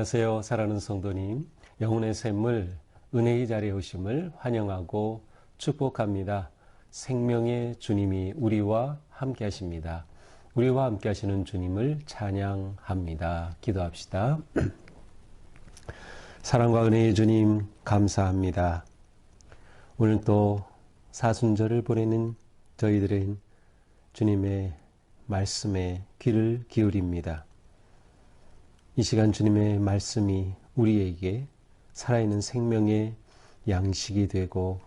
안녕하세요. 사랑하는 성도님, 영혼의 샘물 은혜의 자리에 오심을 환영하고 축복합니다. 생명의 주님이 우리와 함께 하십니다. 우리와 함께 하시는 주님을 찬양합니다. 기도합시다. 사랑과 은혜의 주님 감사합니다. 오늘 또 사순절을 보내는 저희들은 주님의 말씀에 귀를 기울입니다. 이 시간 주님의 말씀이 우리에게 살아있는 생명의 양식이 되고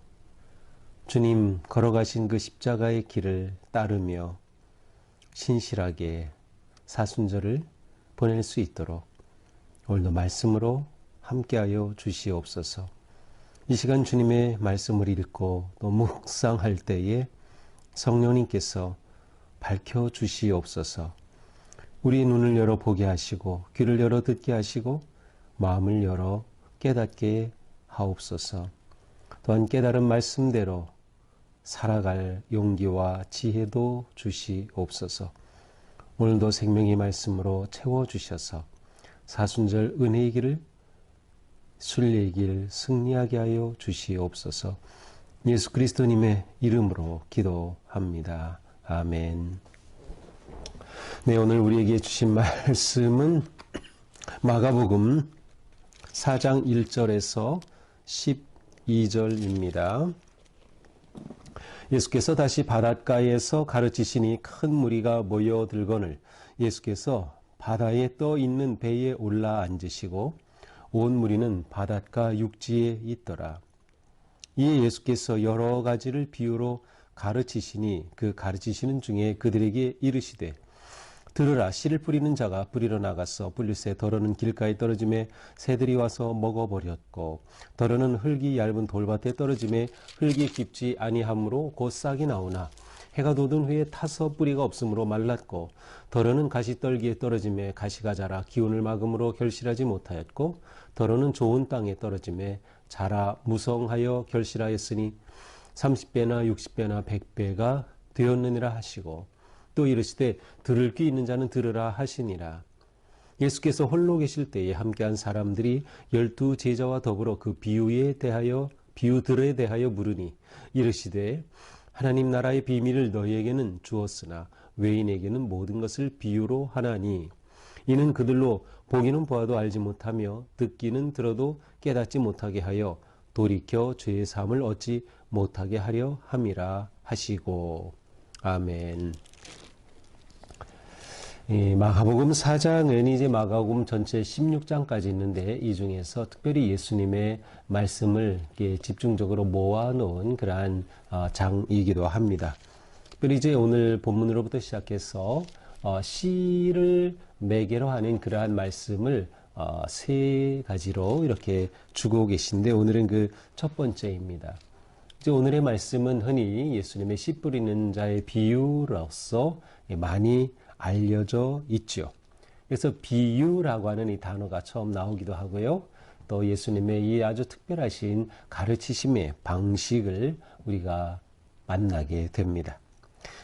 주님 걸어가신 그 십자가의 길을 따르며 신실하게 사순절을 보낼 수 있도록 오늘도 말씀으로 함께하여 주시옵소서. 이 시간 주님의 말씀을 읽고 또 묵상할 때에 성령님께서 밝혀 주시옵소서. 우리의 눈을 열어 보게 하시고 귀를 열어 듣게 하시고 마음을 열어 깨닫게 하옵소서. 또한 깨달은 말씀대로 살아갈 용기와 지혜도 주시옵소서. 오늘도 생명의 말씀으로 채워주셔서 사순절 은혜의 길을 순례의 길 승리하게 하여 주시옵소서. 예수 그리스도님의 이름으로 기도합니다. 아멘. 네, 오늘 우리에게 주신 말씀은 마가복음 4장 1절에서 12절입니다. 예수께서 다시 바닷가에서 가르치시니 큰 무리가 모여들거늘 예수께서 바다에 떠 있는 배에 올라 앉으시고 온 무리는 바닷가 육지에 있더라. 이에 예수께서 여러 가지를 비유로 가르치시니 그 가르치시는 중에 그들에게 이르시되 들으라. 씨를 뿌리는 자가 뿌리러 나가서 뿌릴새 더러는 길가에 떨어짐에 새들이 와서 먹어버렸고 더러는 흙이 얇은 돌밭에 떨어짐에 흙이 깊지 아니하므로 곧 싹이 나오나 해가 돋은 후에 타서 뿌리가 없으므로 말랐고 더러는 가시떨기에 떨어짐에 가시가 자라 기운을 막음으로 결실하지 못하였고 더러는 좋은 땅에 떨어짐에 자라 무성하여 결실하였으니 30배나 60배나 100배가 되었느니라 하시고 또 이르시되 들을 귀 있는 자는 들으라 하시니라. 예수께서 홀로 계실 때에 함께한 사람들이 12 제자와 더불어 그 비유들에 대하여 물으니 이르시되 하나님 나라의 비밀을 너희에게는 주었으나 외인에게는 모든 것을 비유로 하나니 이는 그들로 보기는 보아도 알지 못하며 듣기는 들어도 깨닫지 못하게 하여 돌이켜 죄의 사함을 얻지 못하게 하려 함이라 하시고. 아멘. 마가복음 4장은 이제 마가복음 전체 16장까지 있는데 이 중에서 특별히 예수님의 말씀을 집중적으로 모아놓은 그러한 장이기도 합니다. 특별히 이제 오늘 본문으로부터 시작해서 씨를 매개로 하는 그러한 말씀을 세 가지로 이렇게 주고 계신데 오늘은 그 첫 번째입니다. 이제 오늘의 말씀은 흔히 예수님의 씨 뿌리는 자의 비유로서 많이 알려져 있죠. 그래서 비유라고 하는 이 단어가 처음 나오기도 하고요. 또 예수님의 이 아주 특별하신 가르치심의 방식을 우리가 만나게 됩니다.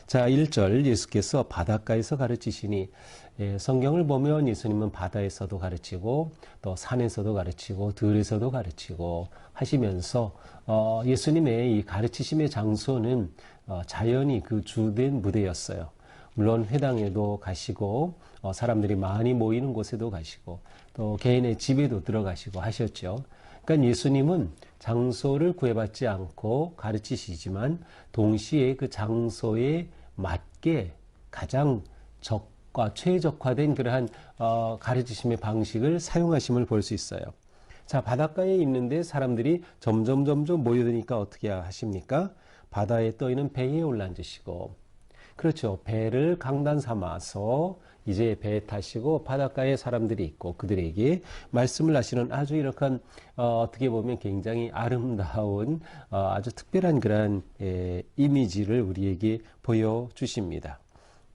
자, 1절 예수께서 바닷가에서 가르치시니 성경을 보면 예수님은 바다에서도 가르치고 또 산에서도 가르치고 들에서도 가르치고 하시면서 예수님의 이 가르치심의 장소는 자연히 그 주된 무대였어요. 물론 회당에도 가시고 사람들이 많이 모이는 곳에도 가시고 또 개인의 집에도 들어가시고 하셨죠. 그러니까 예수님은 장소를 구애받지 않고 가르치시지만 동시에 그 장소에 맞게 가장 최적화된 그러한 가르치심의 방식을 사용하심을 볼 수 있어요. 자, 바닷가에 있는데 사람들이 점점 모여드니까 어떻게 하십니까? 바다에 떠 있는 배에 올라앉으시고 그렇죠. 배를 강단 삼아서 이제 배에 타시고 바닷가에 사람들이 있고 그들에게 말씀을 하시는 아주 이렇게 어떻게 보면 굉장히 아름다운 아주 특별한 그런 이미지를 우리에게 보여주십니다.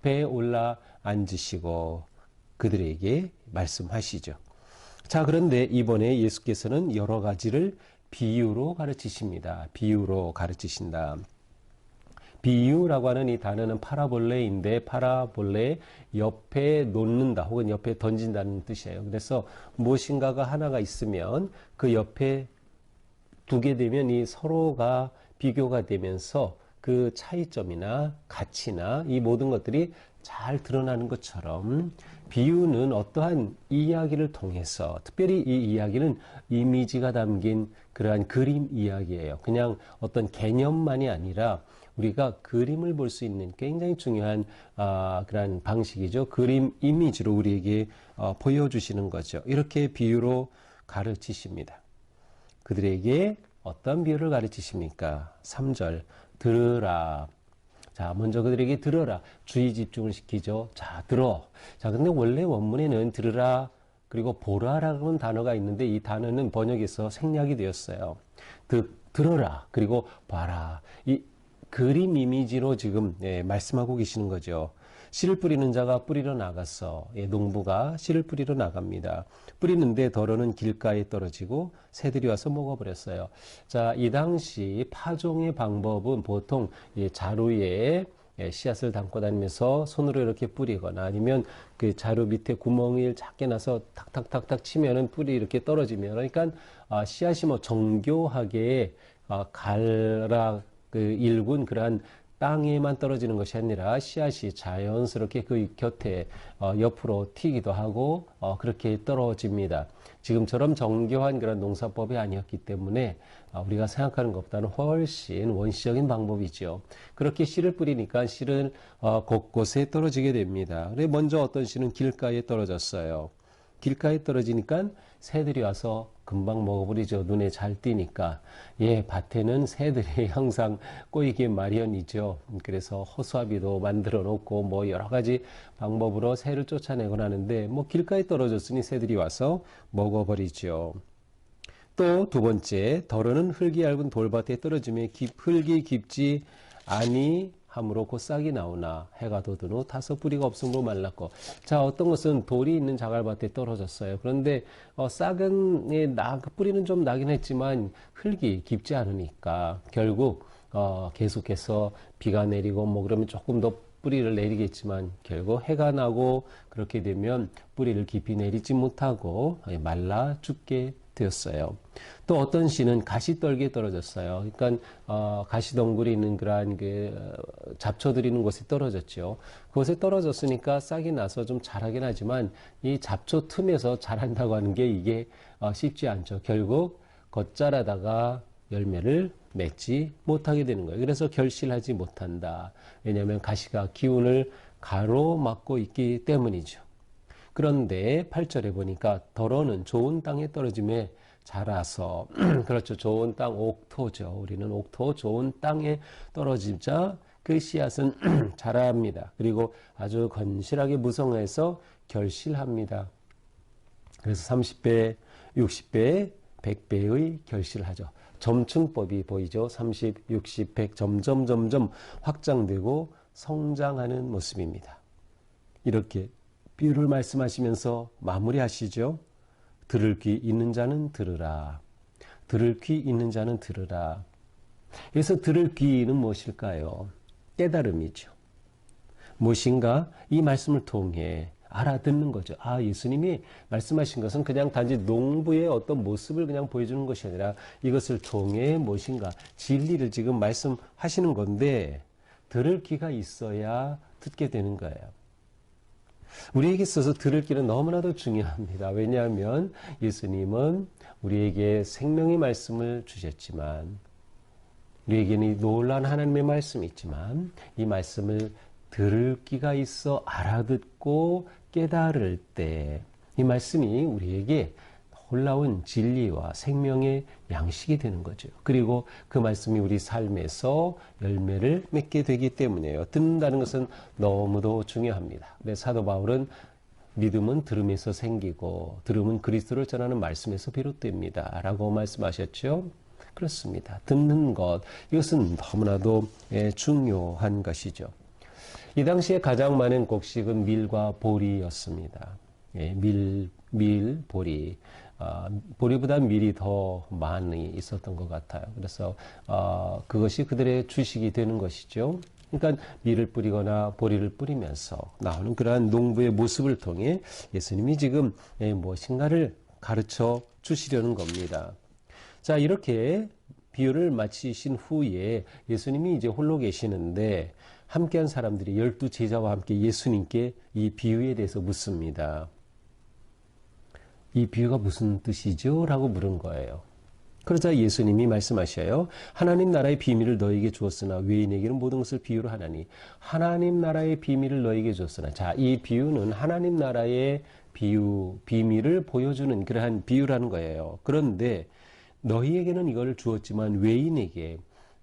배에 올라 앉으시고 그들에게 말씀하시죠. 자, 그런데 이번에 예수께서는 여러 가지를 비유로 가르치십니다. 비유로 가르치신다. 비유라고 하는 이 단어는 파라볼레인데 파라볼레 옆에 놓는다 혹은 옆에 던진다는 뜻이에요. 그래서 무엇인가가 하나가 있으면 그 옆에 두게 되면 이 서로가 비교가 되면서 그 차이점이나 가치나 이 모든 것들이 잘 드러나는 것처럼 비유는 어떠한 이야기를 통해서 특별히 이 이야기는 이미지가 담긴 그러한 그림 이야기예요. 그냥 어떤 개념만이 아니라 우리가 그림을 볼 수 있는 굉장히 중요한 그런 방식이죠. 그림 이미지로 우리에게 보여주시는 거죠. 이렇게 비유로 가르치십니다. 그들에게 어떤 비유를 가르치십니까? 3절 들으라. 자, 먼저 그들에게 들어라. 주의 집중을 시키죠. 자, 들어. 자, 근데 원래 원문에는 들으라 그리고 보라라는 단어가 있는데 이 단어는 번역에서 생략이 되었어요. 들어라 그리고 봐라. 이 그림 이미지로 지금 말씀하고 계시는 거죠. 씨를 뿌리는 자가 뿌리러 나갔어. 농부가 씨를 뿌리러 나갑니다. 뿌리는데 덜어는 길가에 떨어지고 새들이 와서 먹어버렸어요. 자, 이 당시 파종의 방법은 보통 자루에 씨앗을 담고 다니면서 손으로 이렇게 뿌리거나 아니면 그 자루 밑에 구멍을 작게 나서 탁탁탁탁 치면은 뿌리 이렇게 떨어지면 그러니까 씨앗이 뭐 정교하게 갈라 그 일군 그러한 땅에만 떨어지는 것이 아니라 씨앗이 자연스럽게 그 곁에 옆으로 튀기도 하고 그렇게 떨어집니다. 지금처럼 정교한 그런 농사법이 아니었기 때문에 우리가 생각하는 것보다는 훨씬 원시적인 방법이죠. 그렇게 씨를 뿌리니까 씨는 곳곳에 떨어지게 됩니다. 그래 먼저 어떤 씨는 길가에 떨어졌어요. 길가에 떨어지니까 새들이 와서 금방 먹어버리죠. 눈에 잘 띄니까. 밭에는 새들이 항상 꼬이기 마련이죠. 그래서 허수아비도 만들어 놓고 뭐 여러 가지 방법으로 새를 쫓아내곤 하는데 뭐 길가에 떨어졌으니 새들이 와서 먹어버리죠. 또 두 번째, 덜어는 흙이 얇은 돌밭에 떨어지며 흙이 깊지 아니함으로 곧 싹이 나오나 해가 돋은 후 타서 뿌리가 없으므로 말랐고. 자, 어떤 것은 돌이 있는 자갈밭에 떨어졌어요. 그런데 싹은 뿌리는 좀 나긴 했지만 흙이 깊지 않으니까 결국 계속해서 비가 내리고 뭐 그러면 조금 더 뿌리를 내리겠지만 결국 해가 나고 그렇게 되면 뿌리를 깊이 내리지 못하고 말라 죽게 되었어요. 또 어떤 씨는 가시떨기에 떨어졌어요. 그러니까 가시덩굴이 있는 그러한 그 잡초들이 있는 곳에 떨어졌죠. 그곳에 떨어졌으니까 싹이 나서 좀 자라긴 하지만 이 잡초 틈에서 자란다고 하는 게 이게 쉽지 않죠. 결국 겉자라다가 열매를 맺지 못하게 되는 거예요. 그래서 결실하지 못한다. 왜냐하면 가시가 기운을 가로막고 있기 때문이죠. 그런데 8절에 보니까 덜어는 좋은 땅에 떨어짐에 자라서 그렇죠. 좋은 땅 옥토죠. 우리는 옥토 좋은 땅에 떨어지자 그 씨앗은 자랍니다. 그리고 아주 건실하게 무성해서 결실합니다. 그래서 30배, 60배, 100배의 결실을 하죠. 점층법이 보이죠. 30, 60, 100 점점 확장되고 성장하는 모습입니다. 이렇게 비유를 말씀하시면서 마무리하시죠. 들을 귀 있는 자는 들으라. 들을 귀 있는 자는 들으라. 그래서 들을 귀는 무엇일까요? 깨달음이죠. 무엇인가 이 말씀을 통해 알아듣는 거죠. 예수님이 말씀하신 것은 그냥 단지 농부의 어떤 모습을 그냥 보여주는 것이 아니라 이것을 통해 무엇인가 진리를 지금 말씀하시는 건데 들을 귀가 있어야 듣게 되는 거예요. 우리에게 있어서 들을 귀는 너무나도 중요합니다. 왜냐하면 예수님은 우리에게 생명의 말씀을 주셨지만 우리에게는 이 놀라운 하나님의 말씀이 있지만 이 말씀을 들을 귀가 있어 알아듣고 깨달을 때 이 말씀이 우리에게 놀라운 진리와 생명의 양식이 되는 거죠. 그리고 그 말씀이 우리 삶에서 열매를 맺게 되기 때문에요. 듣는다는 것은 너무도 중요합니다. 근데 사도 바울은 믿음은 들음에서 생기고 들음은 그리스도를 전하는 말씀에서 비롯됩니다. 라고 말씀하셨죠. 그렇습니다. 듣는 것, 이것은 너무나도 중요한 것이죠. 이 당시에 가장 많은 곡식은 밀과 보리였습니다. 보리. 보리보다 밀이 더 많이 있었던 것 같아요. 그래서 그것이 그들의 주식이 되는 것이죠. 그러니까 밀을 뿌리거나 보리를 뿌리면서 나오는 그러한 농부의 모습을 통해 예수님이 지금 무엇인가를 가르쳐 주시려는 겁니다. 자, 이렇게 비유를 마치신 후에 예수님이 이제 홀로 계시는데 함께한 사람들이 12 제자와 함께 예수님께 이 비유에 대해서 묻습니다. 이 비유가 무슨 뜻이죠? 라고 물은 거예요. 그러자 예수님이 말씀하셔요. 하나님 나라의 비밀을 너에게 주었으나 외인에게는 모든 것을 비유로 하나니 하나님 나라의 비밀을 너에게 줬으나 자, 이 비유는 하나님 나라의 비밀을 보여주는 그러한 비유라는 거예요. 그런데 너희에게는 이걸 주었지만 외인에게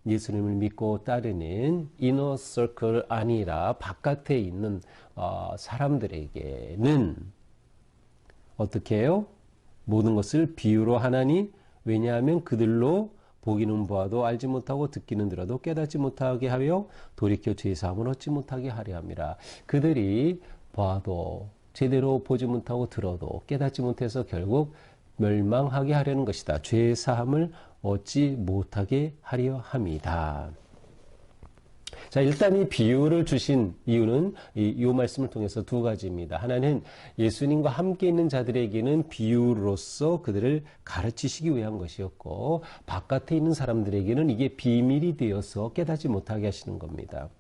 예수님을 믿고 따르는 이너 서클 아니라 바깥에 있는 사람들에게는 어떻게 해요? 모든 것을 비유로 하나니 왜냐하면 그들로 보기는 보아도 알지 못하고 듣기는 들어도 깨닫지 못하게 하여 돌이켜 죄 사함을 얻지 못하게 하려 함이라. 그들이 봐도 제대로 보지 못하고 들어도 깨닫지 못해서 결국 멸망하게 하려는 것이다. 죄 사함을 얻지 못하게 하려 함이다. 자, 일단 이 비유를 주신 이유는 이 말씀을 통해서 두 가지입니다. 하나는 예수님과 함께 있는 자들에게는 비유로서 그들을 가르치시기 위한 것이었고, 바깥에 있는 사람들에게는 이게 비밀이 되어서 깨닫지 못하게 하시는 겁니다.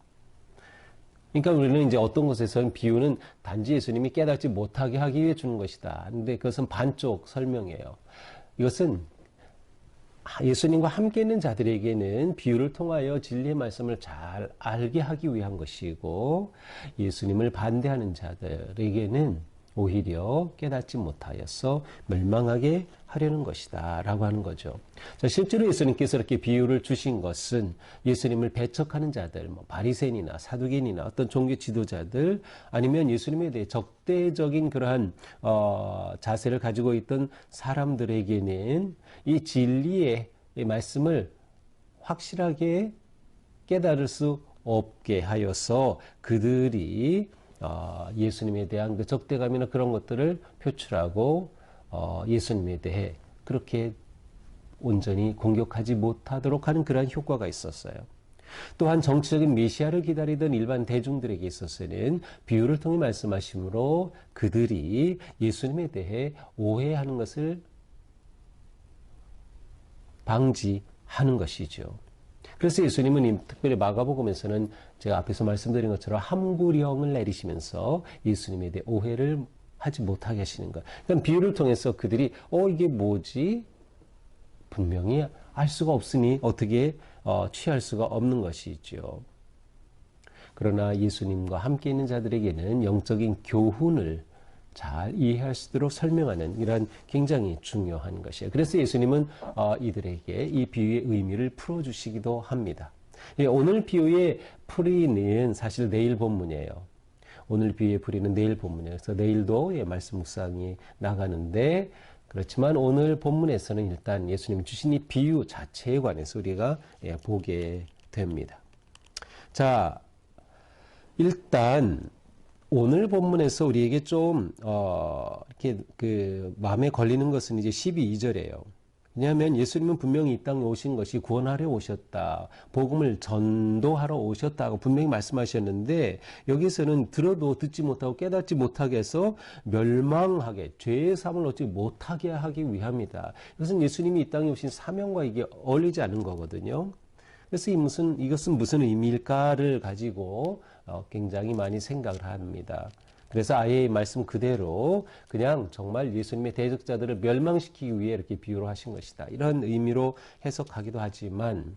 그러니까 우리는 이제 어떤 곳에서는 비유는 단지 예수님이 깨닫지 못하게 하기 위해 주는 것이다. 근데 그것은 반쪽 설명이에요. 이것은 예수님과 함께 있는 자들에게는 비유를 통하여 진리의 말씀을 잘 알게 하기 위한 것이고 예수님을 반대하는 자들에게는 오히려 깨닫지 못하여서 멸망하게 하려는 것이다 라고 하는 거죠. 자, 실제로 예수님께서 이렇게 비유를 주신 것은 예수님을 배척하는 자들, 바리새인이나 사두개인이나 어떤 종교 지도자들 아니면 예수님에 대해 적대적인 그러한 자세를 가지고 있던 사람들에게는 이 진리의 말씀을 확실하게 깨달을 수 없게 하여서 그들이 예수님에 대한 그 적대감이나 그런 것들을 표출하고 예수님에 대해 그렇게 온전히 공격하지 못하도록 하는 그러한 효과가 있었어요. 또한 정치적인 메시아를 기다리던 일반 대중들에게 있어서는 비유를 통해 말씀하심으로 그들이 예수님에 대해 오해하는 것을 방지하는 것이죠. 그래서 예수님은 특별히 마가복음에서는 제가 앞에서 말씀드린 것처럼 함구령을 내리시면서 예수님에 대해 오해를 하지 못하게 하시는 것. 그러니까 비유를 통해서 그들이 이게 뭐지? 분명히 알 수가 없으니 어떻게 취할 수가 없는 것이죠. 그러나 예수님과 함께 있는 자들에게는 영적인 교훈을 잘 이해할 수 있도록 설명하는 이런 굉장히 중요한 것이에요. 그래서 예수님은 이들에게 이 비유의 의미를 풀어주시기도 합니다. 오늘 비유의 풀이는 사실 내일 본문이에요. 오늘 비유의 풀이는 내일 본문이에요. 그래서 내일도 말씀 묵상이 나가는데 그렇지만 오늘 본문에서는 일단 예수님이 주신 이 비유 자체에 관해서 우리가 보게 됩니다. 자, 일단 오늘 본문에서 우리에게 좀 이렇게 마음에 걸리는 것은 이제 12절이에요. 왜냐하면 예수님은 분명히 이 땅에 오신 것이 구원하러 오셨다. 복음을 전도하러 오셨다고 분명히 말씀하셨는데 여기서는 들어도 듣지 못하고 깨닫지 못하게 해서 멸망하게 죄의 사함을 얻지 못하게 하기 위함이다. 이것은 예수님이 이 땅에 오신 사명과 이게 어울리지 않는 거거든요. 그래서 이것은 무슨 의미일까를 가지고 굉장히 많이 생각을 합니다. 그래서 아예 이 말씀 그대로 그냥 정말 예수님의 대적자들을 멸망시키기 위해 이렇게 비유를 하신 것이다. 이런 의미로 해석하기도 하지만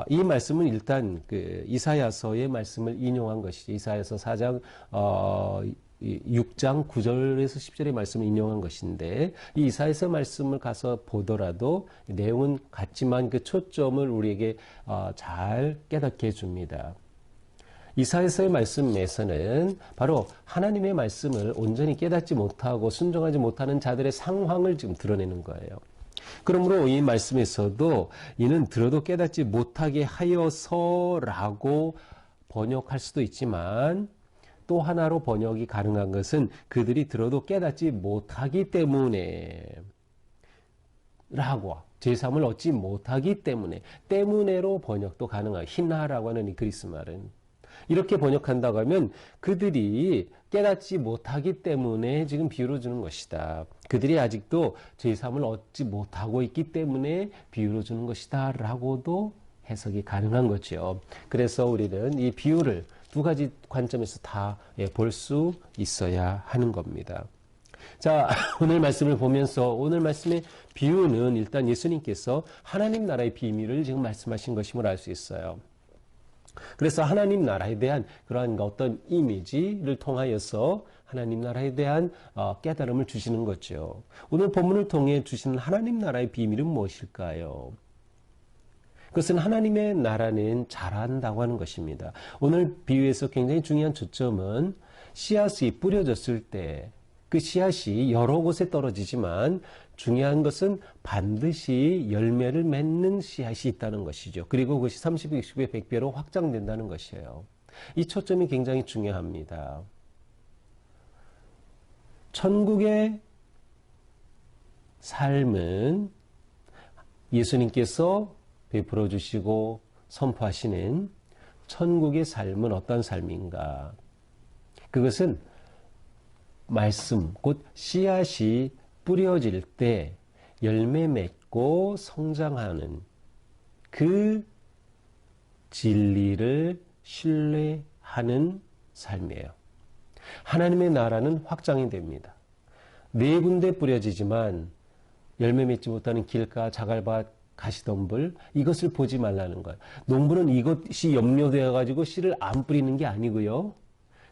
이 말씀은 일단 그 이사야서의 말씀을 인용한 것이죠. 이사야서 4장 6장 9절에서 10절의 말씀을 인용한 것인데 이 이사야서 말씀을 가서 보더라도 내용은 같지만 그 초점을 우리에게 잘 깨닫게 해줍니다. 이사야서의 말씀에서는 바로 하나님의 말씀을 온전히 깨닫지 못하고 순종하지 못하는 자들의 상황을 지금 드러내는 거예요. 그러므로 이 말씀에서도 이는 들어도 깨닫지 못하게 하여서라고 번역할 수도 있지만 또 하나로 번역이 가능한 것은 그들이 들어도 깨닫지 못하기 때문에 라고 죄사함을 얻지 못하기 때문에로 번역도 가능해요. 희나라고 하는 이 그리스 말은 이렇게 번역한다고 하면 그들이 깨닫지 못하기 때문에 지금 비유로 주는 것이다. 그들이 아직도 죄사함을 얻지 못하고 있기 때문에 비유로 주는 것이다 라고도 해석이 가능한 거죠. 그래서 우리는 이 비유를 두 가지 관점에서 다 볼 수 있어야 하는 겁니다. 자, 오늘 말씀을 보면서 오늘 말씀의 비유는 일단 예수님께서 하나님 나라의 비밀을 지금 말씀하신 것임을 알 수 있어요. 그래서 하나님 나라에 대한 그러한 어떤 이미지를 통하여서 하나님 나라에 대한 깨달음을 주시는 거죠. 오늘 본문을 통해 주시는 하나님 나라의 비밀은 무엇일까요? 그것은 하나님의 나라는 자란다고 하는 것입니다. 오늘 비유에서 굉장히 중요한 초점은 씨앗이 뿌려졌을 때 그 씨앗이 여러 곳에 떨어지지만 중요한 것은 반드시 열매를 맺는 씨앗이 있다는 것이죠. 그리고 그것이 30배, 60배, 100배로 확장된다는 것이에요. 이 초점이 굉장히 중요합니다. 천국의 삶은 예수님께서 베풀어 주시고 선포하시는 천국의 삶은 어떤 삶인가? 그것은 말씀, 곧 씨앗이 뿌려질 때 열매 맺고 성장하는 그 진리를 신뢰하는 삶이에요. 하나님의 나라는 확장이 됩니다. 네 군데 뿌려지지만 열매 맺지 못하는 길가, 자갈밭, 가시덤불 이것을 보지 말라는 거예요. 농부는 이것이 염려되어 가지고 씨를 안 뿌리는 게 아니고요.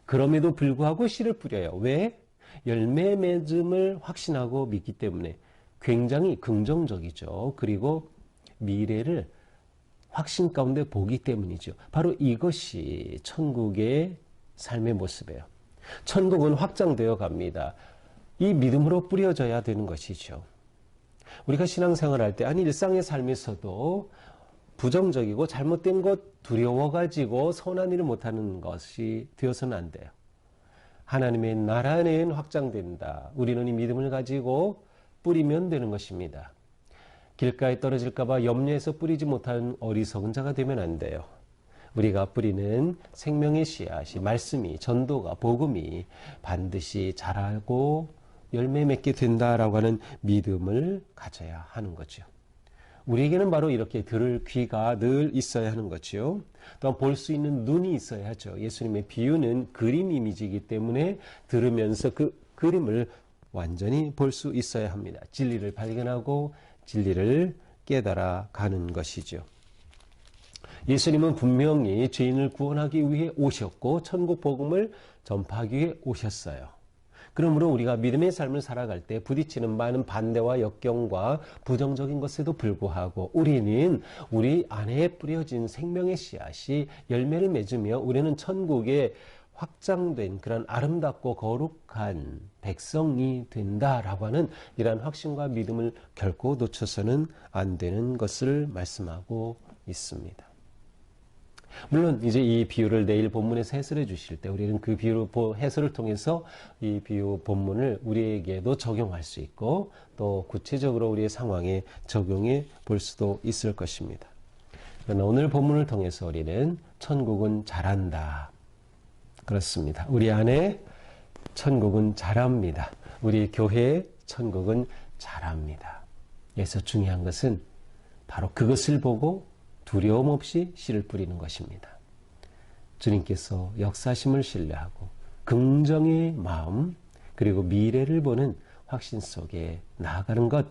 그럼에도 불구하고 씨를 뿌려요. 왜? 열매 맺음을 확신하고 믿기 때문에 굉장히 긍정적이죠. 그리고 미래를 확신 가운데 보기 때문이죠. 바로 이것이 천국의 삶의 모습이에요. 천국은 확장되어 갑니다. 이 믿음으로 뿌려져야 되는 것이죠. 우리가 신앙생활 할 때, 아니 일상의 삶에서도 부정적이고 잘못된 것 두려워가지고 선한 일을 못하는 것이 되어서는 안 돼요. 하나님의 나라는 확장된다. 우리는 이 믿음을 가지고 뿌리면 되는 것입니다. 길가에 떨어질까봐 염려해서 뿌리지 못하는 어리석은 자가 되면 안 돼요. 우리가 뿌리는 생명의 씨앗이, 말씀이, 전도가, 복음이 반드시 자라고 열매 맺게 된다라고 하는 믿음을 가져야 하는 거죠. 우리에게는 바로 이렇게 들을 귀가 늘 있어야 하는 거죠. 또한 볼 수 있는 눈이 있어야 하죠. 예수님의 비유는 그림 이미지이기 때문에 들으면서 그 그림을 완전히 볼 수 있어야 합니다. 진리를 발견하고 진리를 깨달아 가는 것이죠. 예수님은 분명히 죄인을 구원하기 위해 오셨고 천국 복음을 전파하기 위해 오셨어요. 그러므로 우리가 믿음의 삶을 살아갈 때 부딪히는 많은 반대와 역경과 부정적인 것에도 불구하고 우리는 우리 안에 뿌려진 생명의 씨앗이 열매를 맺으며 우리는 천국에 확장된 그런 아름답고 거룩한 백성이 된다라고 하는 이러한 확신과 믿음을 결코 놓쳐서는 안 되는 것을 말씀하고 있습니다. 물론 이제 이 비유를 내일 본문에서 해설해 주실 때 우리는 그 비유 해설을 통해서 이 비유 본문을 우리에게도 적용할 수 있고 또 구체적으로 우리의 상황에 적용해 볼 수도 있을 것입니다. 그러나 오늘 본문을 통해서 우리는 천국은 자란다. 그렇습니다. 우리 안에 천국은 자랍니다. 우리 교회의 천국은 자랍니다. 그래서 중요한 것은 바로 그것을 보고 두려움 없이 씨를 뿌리는 것입니다. 주님께서 역사심을 신뢰하고 긍정의 마음 그리고 미래를 보는 확신 속에 나아가는 것,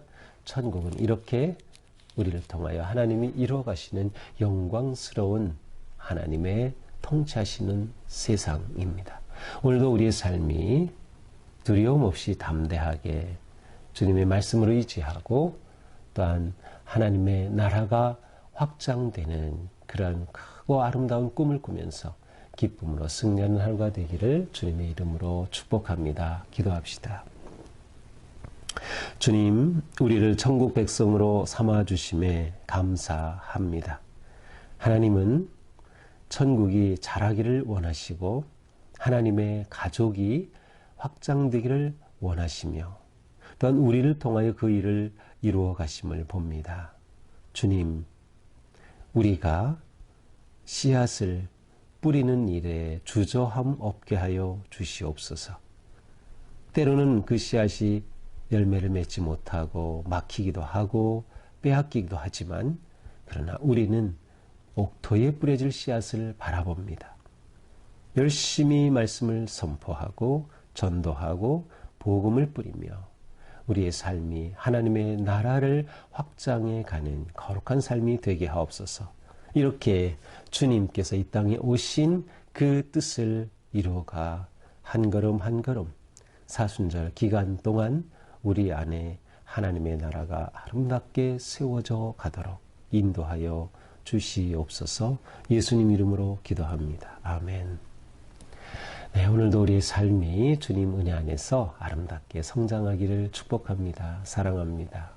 천국은 이렇게 우리를 통하여 하나님이 이루어 가시는 영광스러운 하나님의 통치하시는 세상입니다. 오늘도 우리의 삶이 두려움 없이 담대하게 주님의 말씀을 의지하고 또한 하나님의 나라가 확장되는 그런 크고 아름다운 꿈을 꾸면서 기쁨으로 승리하는 하루가 되기를 주님의 이름으로 축복합니다. 기도합시다. 주님, 우리를 천국 백성으로 삼아주심에 감사합니다. 하나님은 천국이 자라기를 원하시고 하나님의 가족이 확장되기를 원하시며 또한 우리를 통하여 그 일을 이루어 가심을 봅니다. 주님, 우리가 씨앗을 뿌리는 일에 주저함 없게 하여 주시옵소서. 때로는 그 씨앗이 열매를 맺지 못하고 막히기도 하고 빼앗기기도 하지만 그러나 우리는 옥토에 뿌려질 씨앗을 바라봅니다. 열심히 말씀을 선포하고 전도하고 복음을 뿌리며 우리의 삶이 하나님의 나라를 확장해 가는 거룩한 삶이 되게 하옵소서. 이렇게 주님께서 이 땅에 오신 그 뜻을 이루어가 한 걸음 한 걸음 사순절 기간 동안 우리 안에 하나님의 나라가 아름답게 세워져 가도록 인도하여 주시옵소서. 예수님 이름으로 기도합니다. 아멘. 네, 오늘도 우리의 삶이 주님 은혜 안에서 아름답게 성장하기를 축복합니다. 사랑합니다.